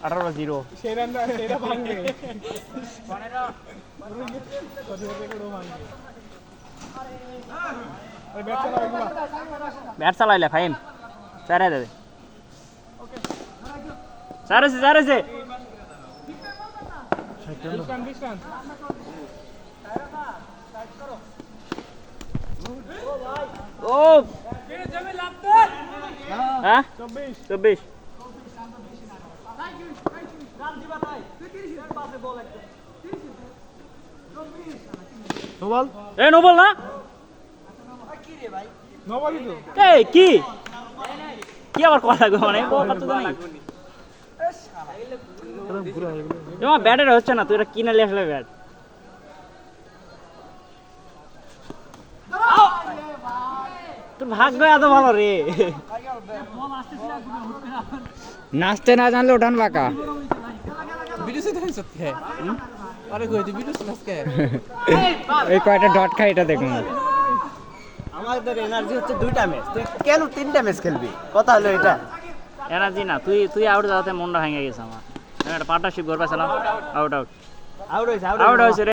18-0 সেই রানটা এটা ভাঙবে ব্যাট চালাইলে ফাইম চারে দেবে চারেছে ও হ্যাঁ 24 নোবল এ নোবল না নোবলই তো এই কি আবার কথা গো মানে বল তো জানি তোমার ব্যাটের হচ্ছে না তুই এটা কিনে নিয়ে আসলে ব্যাট তোর ভাগ্য এত ভালো রে নাচতে না জানলে ওঠান বাঁকা এই কয়টা ডট খাই এটা দেখুন আমাদের এনার্জি হচ্ছে 2টা ম্যাচ তুই কেন 3টা ম্যাচ খেলবি কথা হলো এটা এনার্জি না তুই আউট যাওয়াতে মনটা ভেঙে গেছে আমার আমি একটা পার্টনারশিপ করবে ছিলাম আউট আউট হইছে আউট হয়েছে